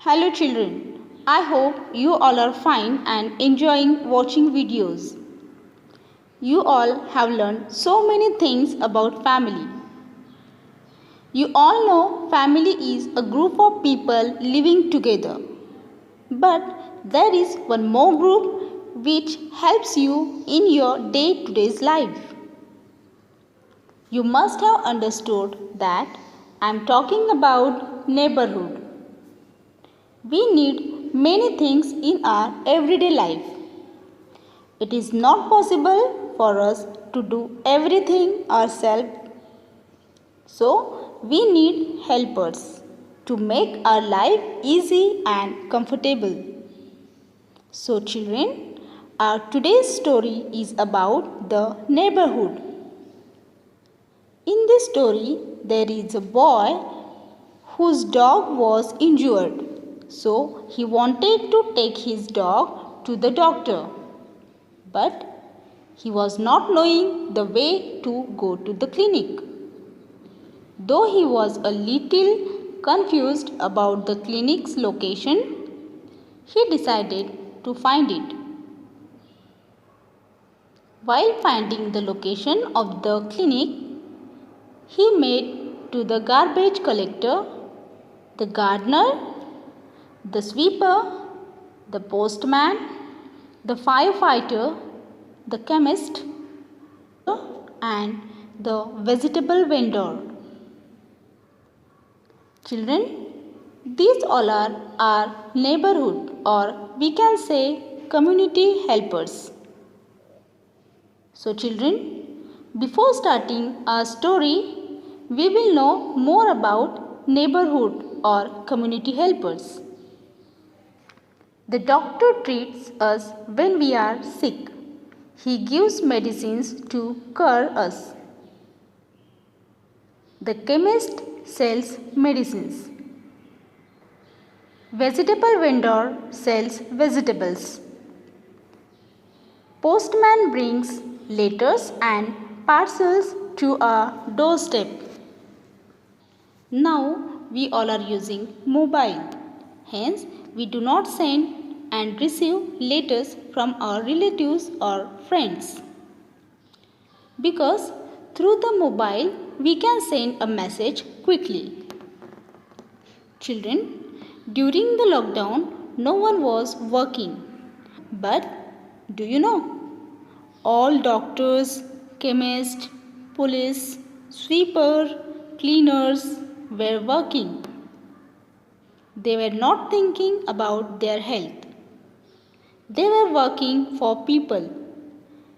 Hello children, I hope you all are fine and enjoying watching videos. You all have learned so many things about family. You all know family is a group of people living together. But there is one more group which helps you in your day-to-day life. You must have understood that I am talking about neighborhood. We need many things in our everyday life. It is not possible for us to do everything ourselves. So, we need helpers to make our life easy and comfortable. So, children, our today's story is about the neighborhood. In this story, there is a boy whose dog was injured. So, he wanted to take his dog to the doctor. But he was not knowing the way to go to the clinic. Though he was a little confused about the clinic's location, he decided to find it. While finding the location of the clinic, he made to the garbage collector, the gardener, the sweeper, the postman, the firefighter, the chemist, and the vegetable vendor. Children, these all are our neighborhood, or we can say community helpers. So children, before starting our story, we will know more about neighborhood or community helpers. The doctor treats us when we are sick. He gives medicines to cure us. The chemist sells medicines. Vegetable vendor sells vegetables. Postman brings letters and parcels to our doorstep. Now we all are using mobile. Hence we do not send and receive letters from our relatives or friends. Because through the mobile we can send a message quickly. Children, during the lockdown no one was working. But do you know? All doctors, chemists, police, sweeper, cleaners were working. They were not thinking about their health. They were working for people.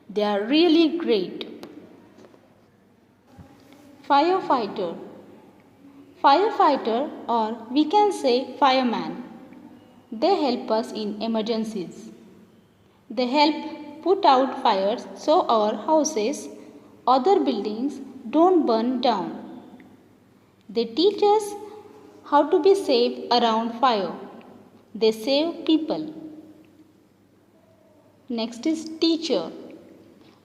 They are really great. Firefighter. Firefighter, or we can say fireman. They help us in emergencies. They help put out fires so our houses, other buildings don't burn down. They teach us how to be safe around fire. They save people. Next is teacher.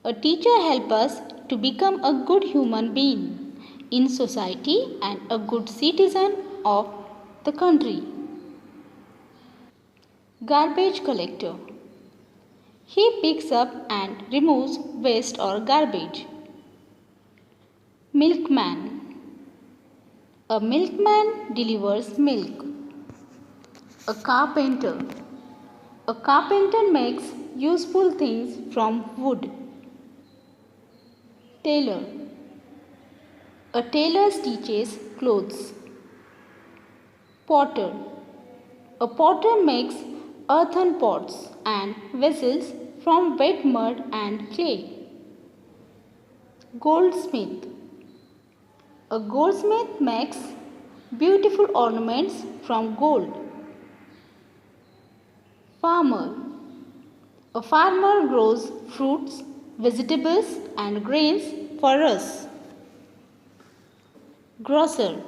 A teacher helps us to become a good human being in society and a good citizen of the country. Garbage collector. He picks up and removes waste or garbage. Milkman. A milkman delivers milk. A carpenter. A carpenter makes useful things from wood. Tailor. A tailor stitches clothes. Potter. A potter makes earthen pots and vessels from wet mud and clay. Goldsmith. A goldsmith makes beautiful ornaments from gold. Farmer. A farmer grows fruits, vegetables and grains for us. Grocer.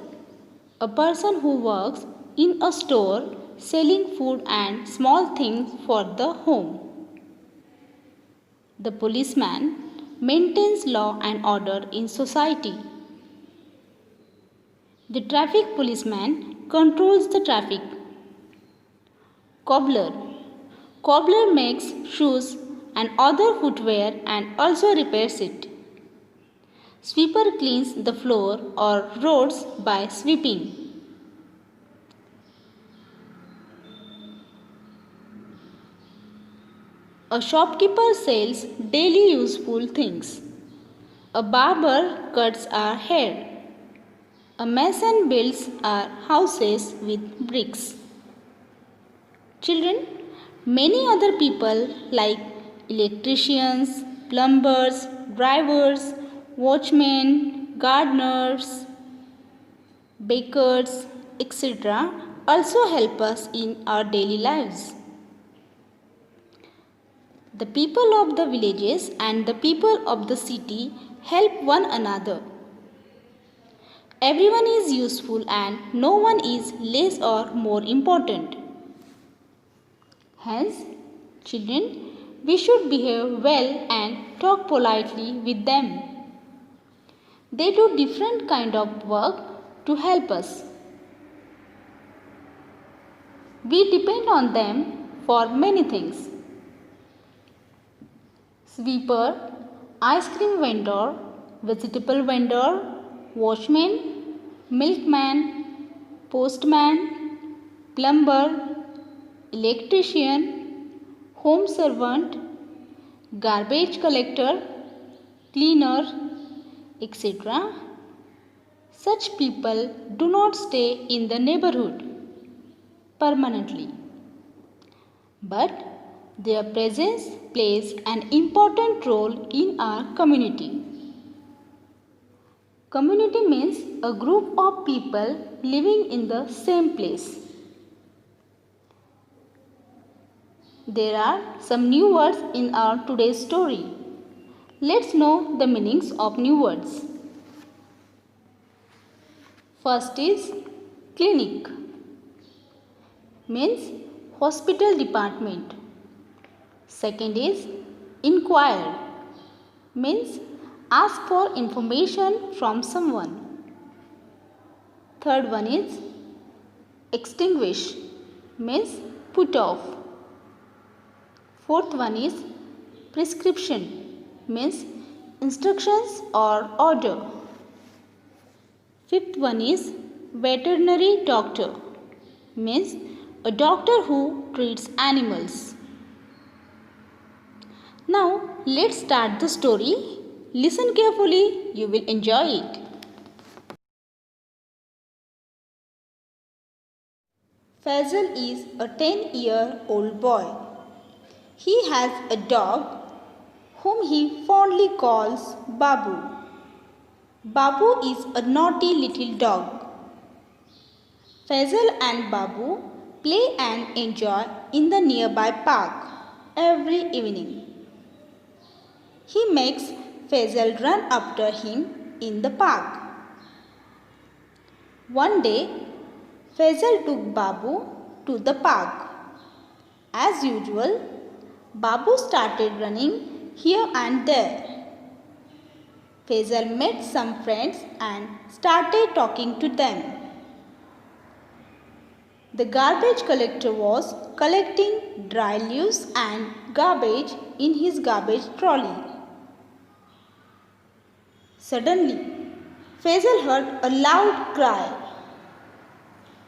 A person who works in a store selling food and small things for the home. The policeman maintains law and order in society. The traffic policeman controls the traffic. Cobbler. Cobbler makes shoes and other footwear and also repairs it. Sweeper cleans the floor or roads by sweeping. A shopkeeper sells daily useful things. A barber cuts our hair. A mason builds our houses with bricks. Children, many other people like electricians, plumbers, drivers, watchmen, gardeners, bakers, etc. also help us in our daily lives. The people of the villages and the people of the city help one another. Everyone is useful and no one is less or more important. Hence, children, we should behave well and talk politely with them. They do different kind of work to help us. We depend on them for many things. Sweeper, ice cream vendor, vegetable vendor, watchman, milkman, postman, plumber, electrician, home servant, garbage collector, cleaner, etc. Such people do not stay in the neighborhood permanently, but their presence plays an important role in our community. Community means a group of people living in the same place. There are some new words in our today's story. Let's know the meanings of new words. First is clinic, means hospital department. Second is inquire, means ask for information from someone. Third one is extinguish, means put off. Fourth one is prescription, means instructions or order. Fifth one is veterinary doctor, means a doctor who treats animals. Now let's start the story. Listen carefully, you will enjoy it. Faisal is a 10-year-old boy. He has a dog whom he fondly calls Babu. Babu is a naughty little dog. Faisal and Babu play and enjoy in the nearby park every evening. He makes Faisal run after him in the park. One day, Faisal took Babu to the park. As usual, Babu started running here and there. Faisal met some friends and started talking to them. The garbage collector was collecting dry leaves and garbage in his garbage trolley. Suddenly, Faisal heard a loud cry.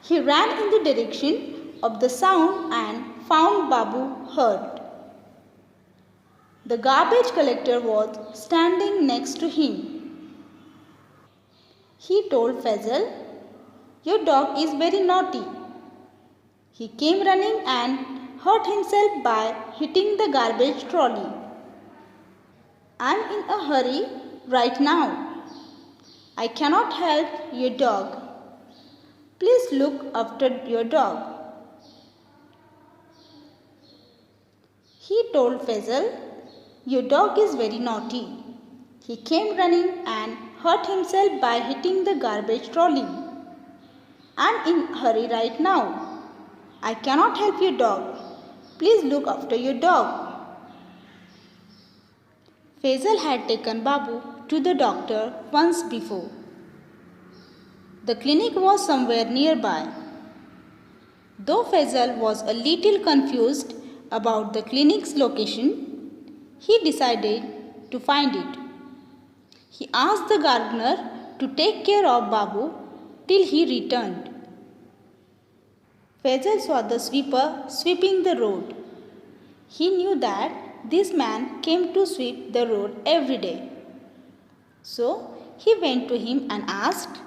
He ran in the direction of the sound and found Babu hurt. The garbage collector was standing next to him. He told Faisal, "Your dog is very naughty." He came running and hurt himself by hitting the garbage trolley. "I'm in a hurry right now. I cannot help your dog. Please look after your dog." He told Faisal, "Your dog is very naughty. He came running and hurt himself by hitting the garbage trolley. I'm in a hurry right now. I cannot help your dog. Please look after your dog." Faisal had taken Babu to the doctor once before. The clinic was somewhere nearby. Though Faisal was a little confused about the clinic's location, he decided to find it. He asked the gardener to take care of Babu till he returned. Faisal saw the sweeper sweeping the road. He knew that this man came to sweep the road every day. So he went to him and asked,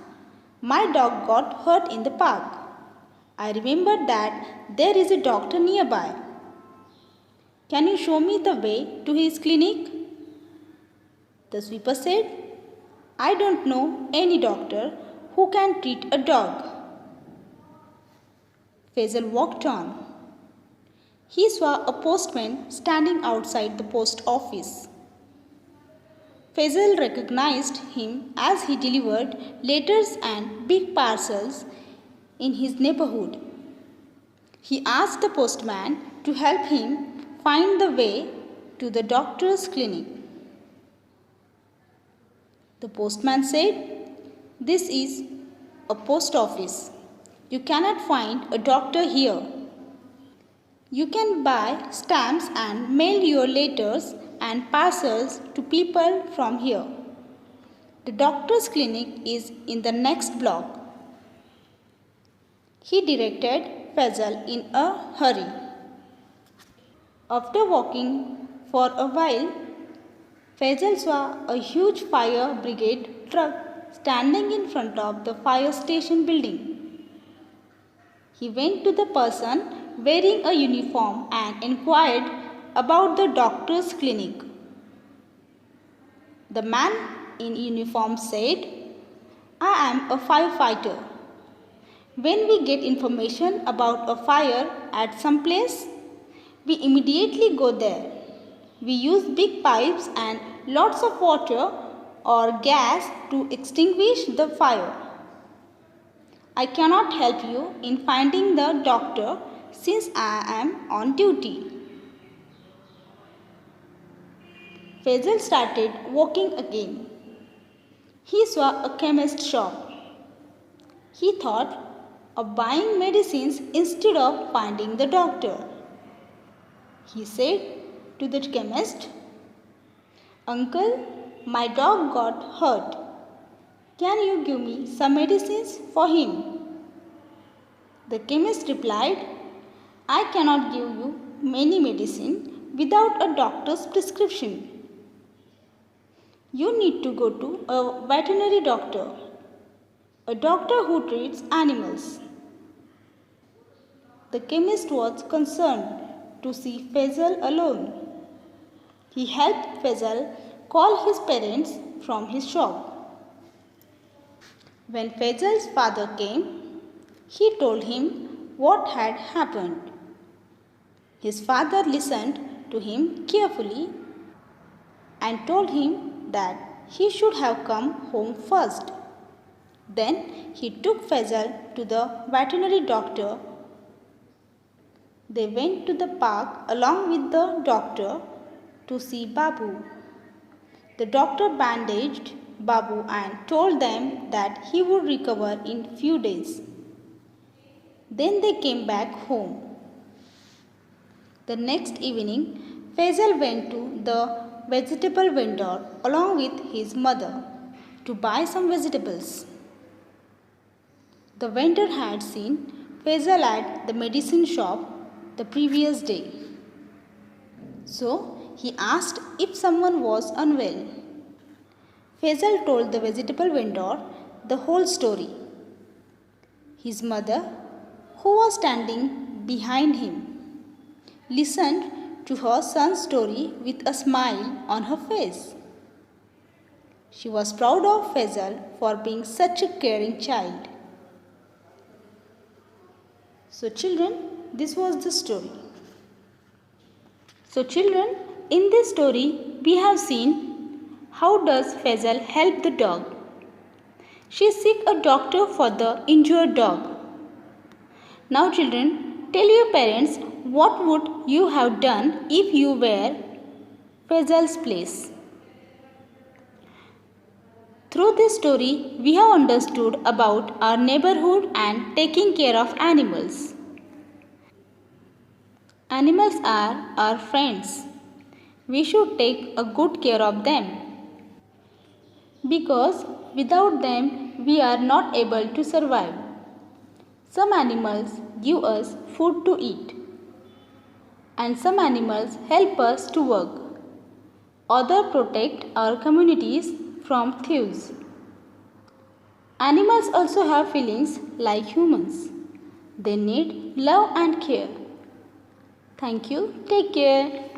"My dog got hurt in the park. I remembered that there is a doctor nearby. Can you show me the way to his clinic?" The sweeper said, "I don't know any doctor who can treat a dog." Faisal walked on. He saw a postman standing outside the post office. Faisal recognized him as he delivered letters and big parcels in his neighborhood. He asked the postman to help him find the way to the doctor's clinic. The postman said, "This is a post office. You cannot find a doctor here. You can buy stamps and mail your letters and parcels to people from here. The doctor's clinic is in the next block." He directed Faisal in a hurry. After walking for a while, Faisal saw a huge fire brigade truck standing in front of the fire station building. He went to the person wearing a uniform and inquired about the doctor's clinic. The man in uniform said, "I am a firefighter. When we get information about a fire at some place, we immediately go there. We use big pipes and lots of water or gas to extinguish the fire. I cannot help you in finding the doctor since I am on duty." Faisal started walking again. He saw a chemist shop. He thought of buying medicines instead of finding the doctor. He said to the chemist, "Uncle, my dog got hurt. Can you give me some medicines for him?" The chemist replied, "I cannot give you many medicine without a doctor's prescription. You need to go to a veterinary doctor, a doctor who treats animals." The chemist was concerned to see Faisal alone. He helped Faisal call his parents from his shop. When Faisal's father came, he told him what had happened. His father listened to him carefully and told him that he should have come home first. Then he took Faisal to the veterinary doctor. They went to the park along with the doctor to see Babu. The doctor bandaged Babu and told them that he would recover in few days. Then they came back home. The next evening, Faisal went to the vegetable vendor along with his mother to buy some vegetables. The vendor had seen Faisal at the medicine shop the previous day. So he asked if someone was unwell. Faisal told the vegetable vendor the whole story. His mother, who was standing behind him, listened to her son's story with a smile on her face. She was proud of Faisal for being such a caring child. So children, this was the story. So children, in this story we have seen how does Faisal help the dog. She seek a doctor for the injured dog. Now children, tell your parents what would you have done if you were Faisal's place. Through this story, we have understood about our neighborhood and taking care of animals. Animals are our friends. We should take a good care of them because without them we are not able to survive. Some animals give us food to eat and some animals help us to work. Others protect our communities from thieves. Animals also have feelings like humans. They need love and care. Thank you. Take care.